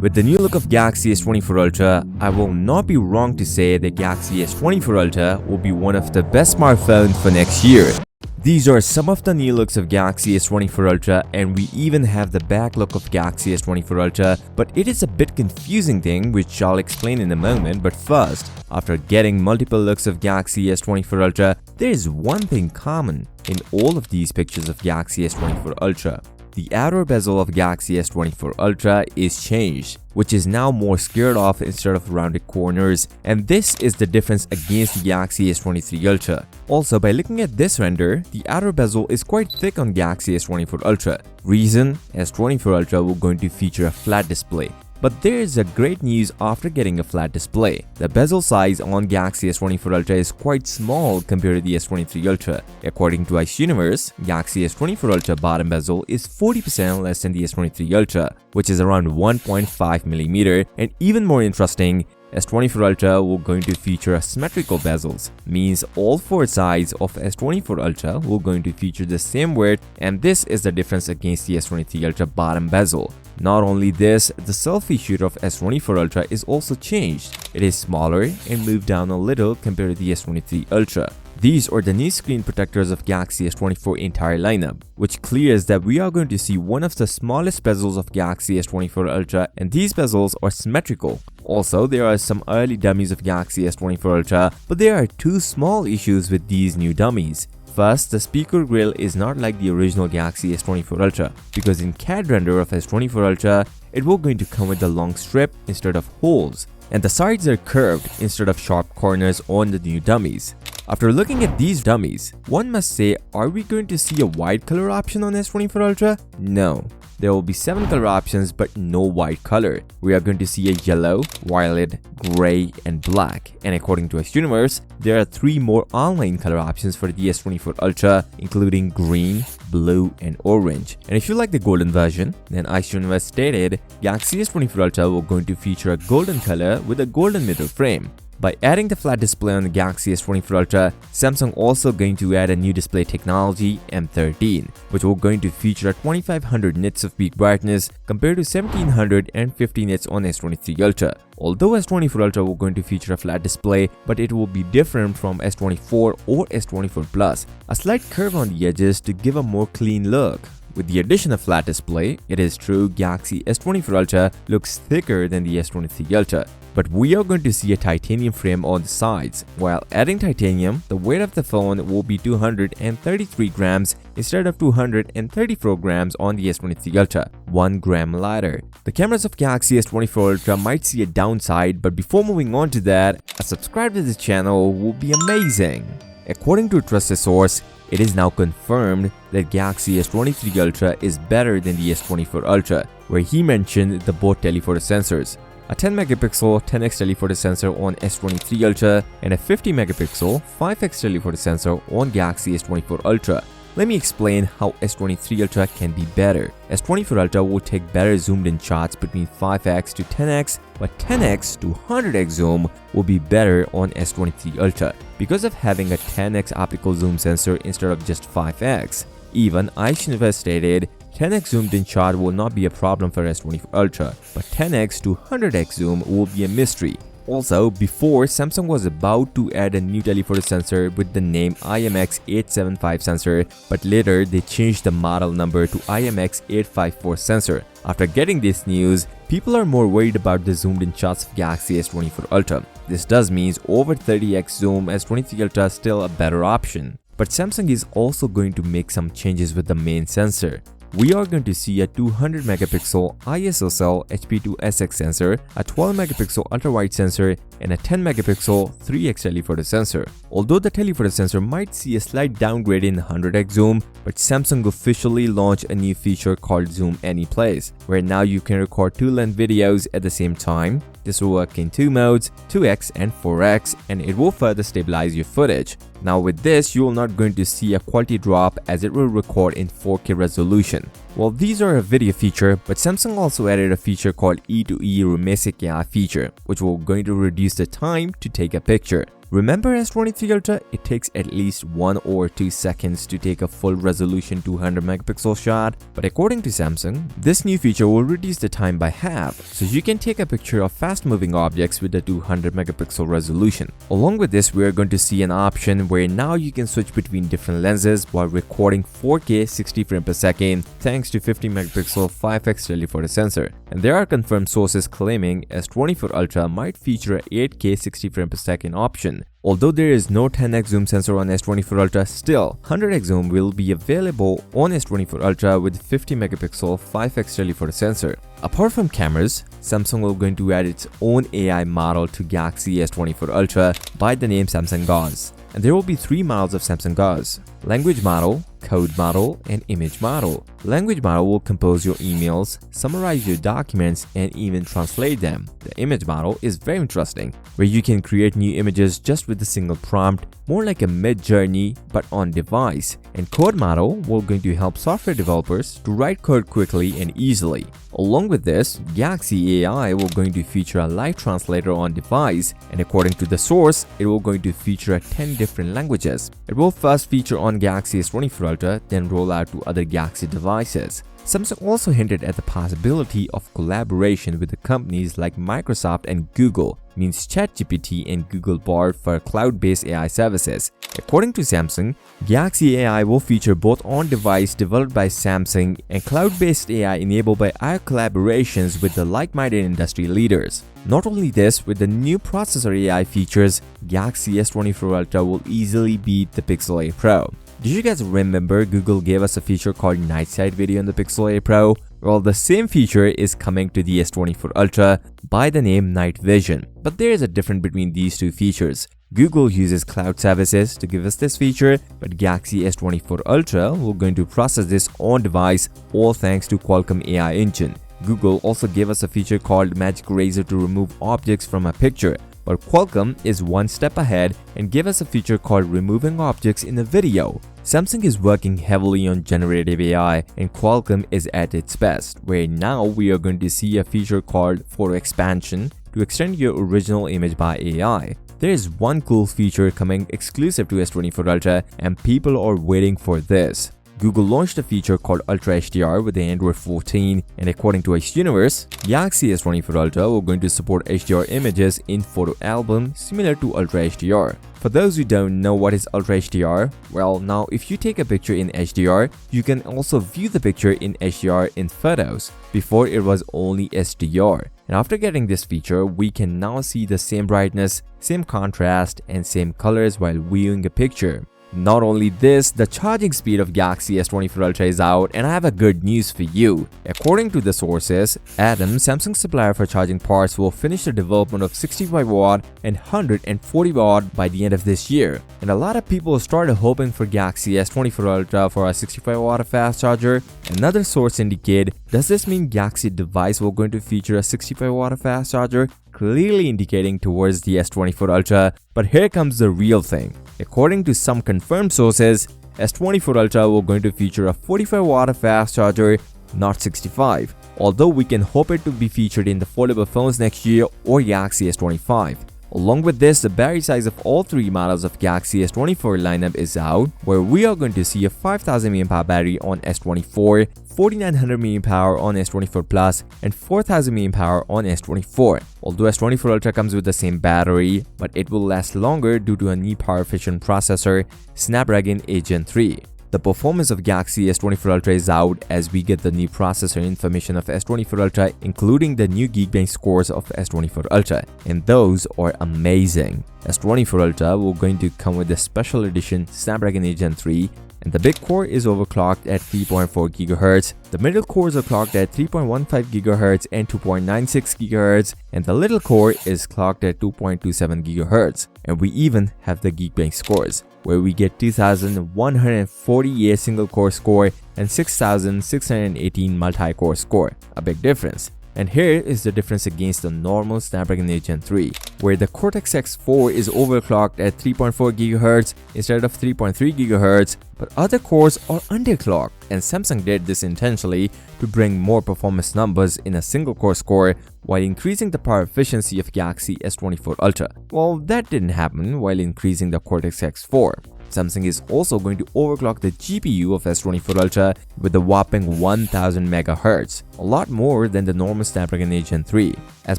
With the new look of Galaxy S24 Ultra, I will not be wrong to say that Galaxy S24 Ultra will be one of the best smartphones for next year. These are some of the new looks of Galaxy S24 Ultra, and we even have the back look of Galaxy S24 Ultra, but it is a bit confusing thing which I'll explain in a moment. But first, after getting multiple looks of Galaxy S24 Ultra, there is one thing common in all of these pictures of Galaxy S24 Ultra. The outer bezel of Galaxy S24 Ultra is changed, which is now more squared off instead of rounded corners, and this is the difference against the Galaxy S23 Ultra. Also, by looking at this render, the outer bezel is quite thick on Galaxy S24 Ultra. Reason: S24 Ultra will going to feature a flat display. But there is a great news after getting a flat display. The bezel size on Galaxy S24 Ultra is quite small compared to the S23 Ultra. According to Universe, Galaxy S24 Ultra bottom bezel is 40% less than the S23 Ultra, which is around 1.5mm, and even more interesting, S24 Ultra will going to feature asymmetrical bezels, means all four sides of S24 Ultra will going to feature the same width, and this is the difference against the S23 Ultra bottom bezel. Not only this, the selfie shooter of S24 Ultra is also changed. It is smaller and moved down a little compared to the S23 Ultra. These are the new screen protectors of Galaxy S24 entire lineup, which clears that we are going to see one of the smallest bezels of Galaxy S24 Ultra, and these bezels are symmetrical. Also, there are some early dummies of Galaxy S24 Ultra, but there are two small issues with these new dummies. First, the speaker grill is not like the original Galaxy S24 Ultra, because in CAD render of S24 Ultra, it will going to come with a long strip instead of holes, and the sides are curved instead of sharp corners on the new dummies. After looking at these dummies, one must say, are we going to see a white color option on S24 Ultra? No. There will be 7 color options but no white color. We are going to see a yellow, violet, gray, and black. And according to Universe, there are 3 more online color options for the S24 Ultra, including green, blue, and orange. And if you like the golden version, then Universe stated Galaxy S24 Ultra will going to feature a golden color with a golden middle frame. By adding the flat display on the Galaxy S24 Ultra, Samsung also going to add a new display technology, M13, which will going to feature a 2500 nits of peak brightness compared to 1750 nits on S23 Ultra. Although S24 Ultra will going to feature a flat display, but it will be different from S24 or S24 Plus, a slight curve on the edges to give a more clean look. With the addition of flat display, it is true Galaxy S24 Ultra looks thicker than the S23 Ultra, but we are going to see a titanium frame on the sides. While adding titanium, the weight of the phone will be 233 grams instead of 234 grams on the S23 Ultra, 1 gram lighter. The cameras of Galaxy S24 Ultra might see a downside, but before moving on to that, a subscribe to this channel will be amazing. According to a trusted source, it is now confirmed that Galaxy S23 Ultra is better than the S24 Ultra, where he mentioned the both telephoto sensors. A 10 megapixel 10x telephoto sensor on S23 Ultra and a 50 megapixel 5x telephoto sensor on Galaxy S24 Ultra. Let me explain how S23 Ultra can be better. S24 Ultra will take better zoomed in shots between 5x to 10x, but 10x to 100x zoom will be better on S23 Ultra because of having a 10x optical zoom sensor instead of just 5x. Even Universe stated 10x zoomed in shot will not be a problem for S24 Ultra, but 10x to 100x zoom will be a mystery. Also, before, Samsung was about to add a new telephoto sensor with the name IMX875 sensor, but later they changed the model number to IMX854 sensor. After getting this news, people are more worried about the zoomed in shots of Galaxy S24 Ultra. This does mean over 30x zoom S23 Ultra is still a better option. But Samsung is also going to make some changes with the main sensor. We are going to see a 200 megapixel ISO HP2SX sensor, a 12 megapixel ultra-wide sensor, and a 10 megapixel 3x telephoto sensor. Although the telephoto sensor might see a slight downgrade in 100x zoom, but Samsung officially launched a new feature called Zoom Anyplace, where now you can record 2 length videos at the same time. This will work in 2 modes, 2x and 4x, and it will further stabilize your footage. Now with this, you will not going to see a quality drop as it will record in 4K resolution. Well, these are a video feature, but Samsung also added a feature called E2E Remasic AI feature, which will going to reduce the time to take a picture. Remember S23 Ultra? It takes at least 1 or 2 seconds to take a full resolution 200 megapixel shot, but according to Samsung, this new feature will reduce the time by half, so you can take a picture of fast moving objects with the 200 megapixel resolution. Along with this, we are going to see an option where now you can switch between different lenses while recording 4K 60 frames per second thanks to 50 megapixel 5x telephoto sensor. And there are confirmed sources claiming S24 Ultra might feature a 8K 60 frames per second option. Although there is no 10x zoom sensor on S24 Ultra, still 100x zoom will be available on S24 Ultra with 50 megapixel 5x telephoto sensor. Apart from cameras, Samsung will going to add its own AI model to Galaxy S24 Ultra by the name Samsung Gauze. And there will be 3 models of Samsung Gauze: language model, code model, and image model. Language model will compose your emails, summarize your documents, and even translate them. The image model is very interesting, where you can create new images just with a single prompt, more like a mid-journey but on device. And code model will going to help software developers to write code quickly and easily. Along with this, Galaxy AI will going to feature a live translator on device, and according to the source, it will going to feature 10 different languages. It will first feature on Galaxy S24 Ultra, then roll out to other Galaxy devices. Samsung also hinted at the possibility of collaboration with the companies like Microsoft and Google, means ChatGPT and Google Bard for cloud-based AI services. According to Samsung, Galaxy AI will feature both on-device developed by Samsung and cloud-based AI enabled by our collaborations with the like-minded industry leaders. Not only this, with the new processor AI features, Galaxy S24 Ultra will easily beat the Pixel 8 Pro. Did you guys remember Google gave us a feature called Night Sight Video on the Pixel 8 Pro? Well, the same feature is coming to the S24 Ultra by the name Night Vision. But there is a difference between these two features. Google uses cloud services to give us this feature, but Galaxy S24 Ultra will going to process this on device, all thanks to Qualcomm AI engine. Google also gave us a feature called Magic Eraser to remove objects from a picture. But Qualcomm is one step ahead and gave us a feature called removing objects in a video. Samsung is working heavily on generative AI and Qualcomm is at its best, where now we are going to see a feature called photo expansion to extend your original image by AI. There is one cool feature coming exclusive to S24 Ultra and people are waiting for this. Google launched a feature called Ultra HDR with the Android 14, and according to H Universe, Galaxy S24 Ultra will going to support HDR images in photo album similar to Ultra HDR. For those who don't know what is Ultra HDR, well, now if you take a picture in HDR, you can also view the picture in HDR in photos. Before it was only SDR. And after getting this feature, we can now see the same brightness, same contrast, and same colors while viewing a picture. Not only this, the charging speed of Galaxy S24 Ultra is out, and I have a good news for you. According to the sources, Atom, Samsung's supplier for charging parts, will finish the development of 65 watt and 140 watt by the end of this year. And a lot of people started hoping for Galaxy S24 Ultra for a 65 watt fast charger. Another source indicated, does this mean Galaxy device will going to feature a 65 watt fast charger? Clearly indicating towards the S24 Ultra, but here comes the real thing. According to some confirmed sources, S24 Ultra will going to feature a 45 watt fast charger, not 65, although we can hope it to be featured in the foldable phones next year or Galaxy S25. Along with this, the battery size of all 3 models of Galaxy S24 lineup is out, where we are going to see a 5000 mAh battery on S24, 4900 mAh on S24 Plus, and 4000 mAh on S24. Although S24 Ultra comes with the same battery, but it will last longer due to a new power-efficient processor, Snapdragon 8 Gen 3. The performance of Galaxy S24 Ultra is out as we get the new processor information of S24 Ultra, including the new Geekbench scores of S24 Ultra, and those are amazing. S24 Ultra will going to come with the special edition Snapdragon 8 Gen 3, and the big core is overclocked at 3.4 GHz, the middle cores are clocked at 3.15 GHz and 2.96 GHz, and the little core is clocked at 2.27 GHz. And we even have the Geekbench scores, where we get 2148 single core score and 6618 multi-core score, a big difference. And here is the difference against the normal Snapdragon 8 Gen 3, where the Cortex-X4 is overclocked at 3.4 GHz instead of 3.3 GHz, but other cores are underclocked, and Samsung did this intentionally to bring more performance numbers in a single core score while increasing the power efficiency of Galaxy S24 Ultra. Well, that didn't happen while increasing the Cortex-X4. Samsung is also going to overclock the GPU of S24 Ultra with a whopping 1000 MHz, a lot more than the normal Snapdragon 8 Gen 3. As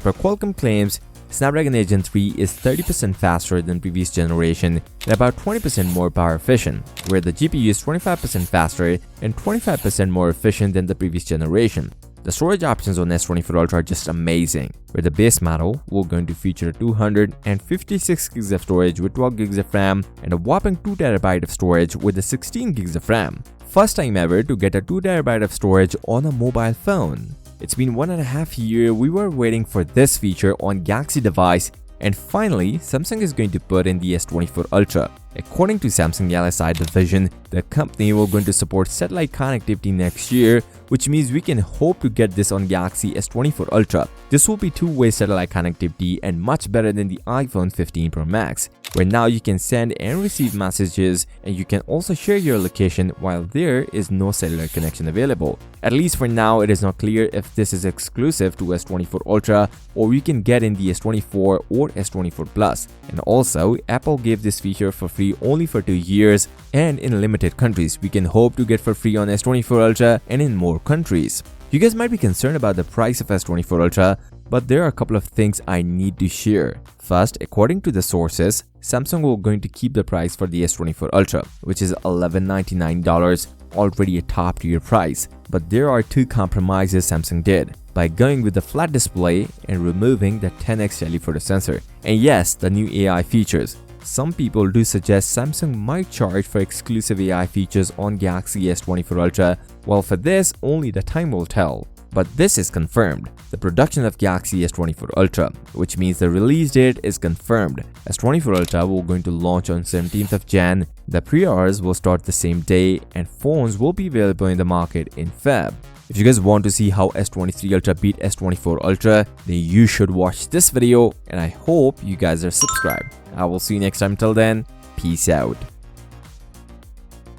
per Qualcomm claims, Snapdragon 8 Gen 3 is 30% faster than previous generation and about 20% more power efficient, where the GPU is 25% faster and 25% more efficient than the previous generation. The storage options on S24 Ultra are just amazing, where the base model will going to feature 256 GB of storage with 12 GB of RAM and a whopping 2 TB of storage with the 16 GB of RAM. First time ever to get a 2 TB of storage on a mobile phone. It's been 1.5 years we were waiting for this feature on Galaxy device, and finally Samsung is going to put in the S24 Ultra. According to Samsung LSI division, the company will going to support satellite connectivity next year, which means we can hope to get this on Galaxy S24 Ultra. This will be two-way satellite connectivity and much better than the iPhone 15 Pro Max, where now you can send and receive messages, and you can also share your location while there is no cellular connection available. At least for now, it is not clear if this is exclusive to S24 Ultra or we can get in the S24 or S24 Plus. And also, Apple gave this feature for free only for 2 years, and in limited countries we can hope to get for free on S24 Ultra and in more countries. You guys might be concerned about the price of S24 Ultra, but there are a couple of things I need to share. First, according to the sources, Samsung will going to keep the price for the S24 Ultra, which is $1199, already a top tier price. But there are two compromises Samsung did by going with the flat display and removing the 10x telephoto sensor. And yes, the new AI features. Some people do suggest Samsung might charge for exclusive AI features on Galaxy S24 Ultra. Well, for this, only the time will tell. But this is confirmed, the production of Galaxy S24 Ultra, which means the release date is confirmed. S24 Ultra will going to launch on 17th of Jan, the pre-orders will start the same day, and phones will be available in the market in Feb. If you guys want to see how S23 Ultra beat S24 Ultra, then you should watch this video, and I hope you guys are subscribed. I will see you next time. Till then, peace out.